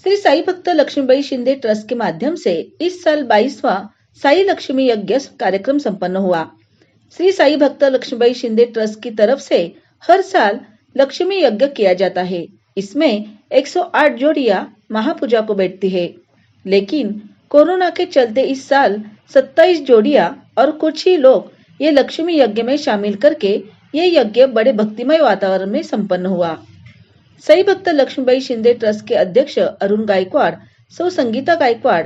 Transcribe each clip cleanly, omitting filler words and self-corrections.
श्री साई भक्त लक्ष्मीबाई शिंदे ट्रस्ट के माध्यम से इस साल 22वां साई लक्ष्मी यज्ञ कार्यक्रम संपन्न हुआ। श्री साई भक्त लक्ष्मीबाई शिंदे ट्रस्ट की तरफ से हर साल लक्ष्मी यज्ञ किया जाता है। इसमें 108 जोड़ियां महापूजा को बैठती है, लेकिन कोरोना के चलते इस साल 27 जोड़ियां और कुछ ही लोग ये लक्ष्मी यज्ञ में शामिल करके ये यज्ञ बड़े भक्तिमय वातावरण में संपन्न हुआ। साई भक्त लक्ष्मीबाई शिंदे ट्रस्ट के अध्यक्ष अरुण गायकवाड़, सौ संगीता गायकवाड़,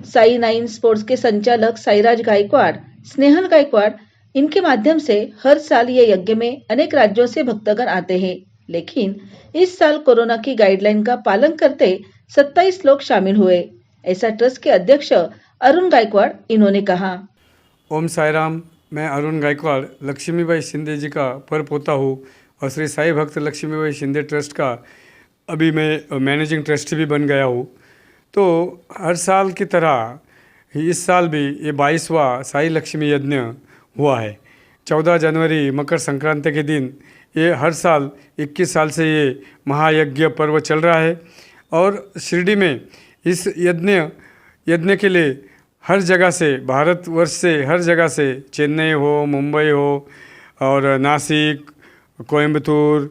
साई 9 स्पोर्ट्स के संचालक साईराज गायकवाड़, स्नेहल गायकवाड़, इनके माध्यम से हर साल ये यज्ञ में अनेक राज्यों से भक्तगण आते हैं, लेकिन इस साल कोरोना की गाइडलाइन का पालन करते 27 लोग शामिल हुए। ऐसा ट्रस्ट के अध्यक्ष अरुण गायकवाड़ इन्होंने कहा। ओम साई राम। मैं अरुण गायकवाड़ लक्ष्मीबाई शिंदे जी का परपोता हूँ और श्री साई भक्त लक्ष्मीबाई शिंदे ट्रस्ट का अभी मैं मैनेजिंग ट्रस्टी भी बन गया हूँ। तो हर साल की तरह इस साल भी ये 22वां साई लक्ष्मी यज्ञ हुआ है। 14 जनवरी मकर संक्रांति के दिन ये हर साल 21 साल से ये महायज्ञ पर्व चल रहा है और शिरडी में इस यज्ञ के लिए हर जगह से, भारतवर्ष से हर जगह से, चेन्नई हो, मुंबई हो और नासिक, कोयम्बतूर,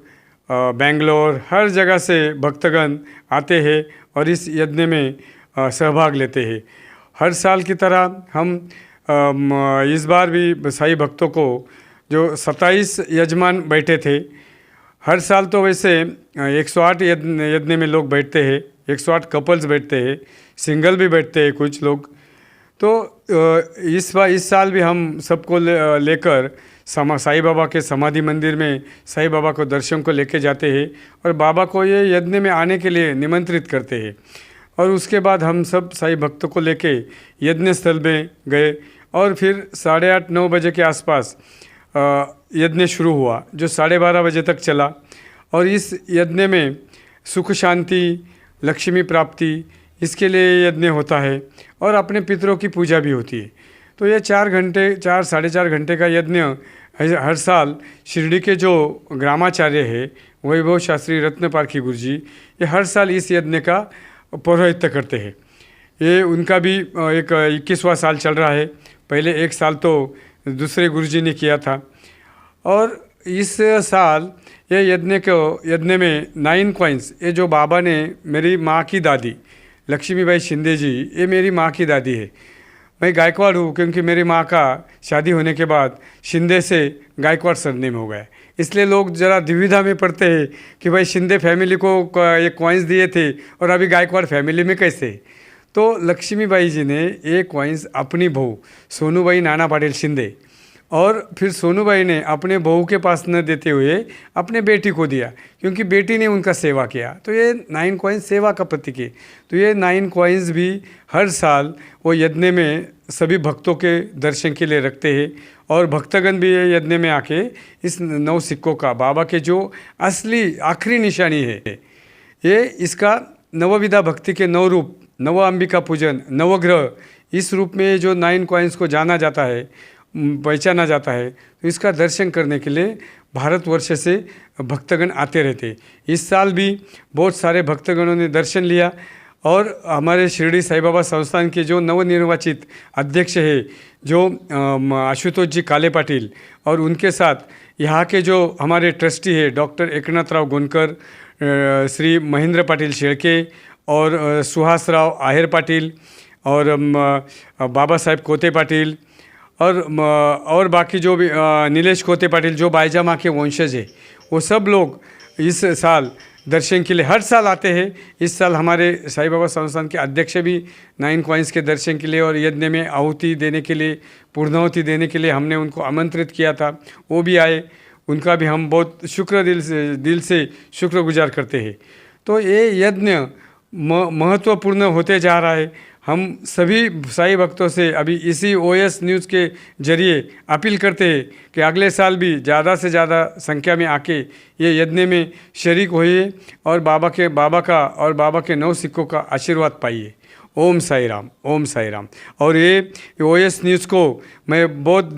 बेंगलोर, हर जगह से भक्तगण आते हैं और इस यज्ञ में सहभाग लेते हैं। हर साल की तरह हम इस बार भी साई भक्तों को जो 27 यजमान बैठे थे, हर साल तो वैसे 108 यज्ञ में लोग बैठते हैं, 108 कपल्स बैठते हैं, सिंगल भी बैठते हैं कुछ लोग। तो इस साल भी हम सबको लेकर साईं बाबा के समाधि मंदिर में साईं बाबा को दर्शन को लेके जाते हैं और बाबा को ये यज्ञ में आने के लिए निमंत्रित करते हैं। और उसके बाद हम सब साईं भक्तों को लेके यज्ञ स्थल में गए और फिर 8:30-9 बजे के आसपास यज्ञ शुरू हुआ, जो 12:30 बजे तक चला। और इस यज्ञ में सुख शांति, लक्ष्मी प्राप्ति, इसके लिए यज्ञ होता है और अपने पितरों की पूजा भी होती है। तो ये 4 साढ़े 4 घंटे का यज्ञ हर साल शिरडी के जो ग्रामाचार्य है वैभव शास्त्री रत्न पारखी गुरु जी, ये हर साल इस यज्ञ का पौरोहित्य करते हैं। ये उनका भी एक 21वां साल चल रहा है। पहले एक साल तो दूसरे गुरु जी ने किया था और इस साल ये यज्ञ में 9 कॉइन्स, ये जो बाबा ने, मेरी माँ की दादी लक्ष्मीबाई शिंदे जी, ये मेरी माँ की दादी है। मैं गायकवाड़ हूँ क्योंकि मेरी माँ का शादी होने के बाद शिंदे से गायकवाड़ सरनेम हो गया, इसलिए लोग ज़रा दुविधा में पड़ते हैं कि भाई शिंदे फैमिली को ये कॉइन्स दिए थे और अभी गायकवाड़ फैमिली में कैसे। तो लक्ष्मीबाई जी ने ये कॉइन्स अपनी बहू सोनूबाई नाना पाटिल शिंदे और फिर सोनूबाई ने अपने बहू के पास न देते हुए अपने बेटी को दिया, क्योंकि बेटी ने उनका सेवा किया। तो ये 9 कॉइन्स सेवा का प्रतीक है। तो ये 9 कॉइन्स भी हर साल वो यज्ञ में सभी भक्तों के दर्शन के लिए रखते हैं और भक्तगण भी ये यज्ञ में आके इस 9 सिक्कों का, बाबा के जो असली आखिरी निशानी है, ये इसका नवविधा भक्ति के 9 रूप, नव अंबिका पूजन, नवग्रह, इस रूप में जो 9 कॉइन्स को जाना जाता है, पहचाना जाता है। तो इसका दर्शन करने के लिए भारतवर्ष से भक्तगण आते रहते। इस साल भी बहुत सारे भक्तगणों ने दर्शन लिया और हमारे शिरडी साईं बाबा संस्थान के जो नवनिर्वाचित अध्यक्ष है, जो आशुतोष जी काले पाटिल, और उनके साथ यहाँ के जो हमारे ट्रस्टी है डॉक्टर एकनाथराव गोनकर, श्री महेंद्र पाटिल शेळके और सुहासराव आहेर पाटिल और बाबा साहेब कोते पाटिल और बाकी जो भी नीलेश कोते पाटिल जो बाईजा माँ के वंशज है, वो सब लोग इस साल दर्शन के लिए हर साल आते हैं। इस साल हमारे साईं बाबा संस्थान के अध्यक्ष भी 9 कॉइन्स के दर्शन के लिए और यज्ञ में आहुति देने के लिए, पूर्णाहुति देने के लिए हमने उनको आमंत्रित किया था, वो भी आए। उनका भी हम बहुत दिल से शुक्रगुजार करते हैं। तो ये यज्ञ महत्वपूर्ण होते जा रहा है। हम सभी साई भक्तों से अभी इसी OS न्यूज़ के जरिए अपील करते हैं कि अगले साल भी ज़्यादा से ज़्यादा संख्या में आके ये यज्ञ में शरीक होइए और बाबा का 9 सिक्कों का आशीर्वाद पाइए। ओम साई राम, ओम साई राम। और ये OS न्यूज़ को मैं बहुत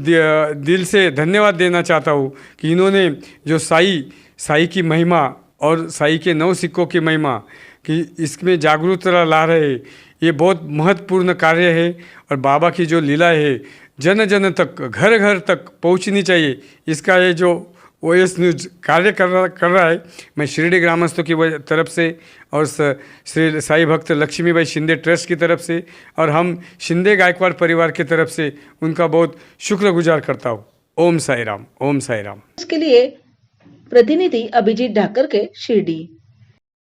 दिल से धन्यवाद देना चाहता हूँ कि इन्होंने जो साई की महिमा और साई के 9 सिक्कों की महिमा कि इसमें जागरूकता ला रहे, ये बहुत महत्वपूर्ण कार्य है। और बाबा की जो लीला है जन जन तक, घर घर तक पहुंचनी चाहिए। इसका ये जो OS न्यूज़ कार्य कर रहा है, मैं शिरडी ग्रामस्थों की तरफ से और श्री साई भक्त लक्ष्मीबाई शिंदे ट्रस्ट की तरफ से और हम शिंदे गायकवाड़ परिवार की तरफ से उनका बहुत शुक्रगुजार करता हूँ। ओम साई राम, ओम साई राम। इसके लिए प्रतिनिधि अभिजीत ढाकर के शिरडी।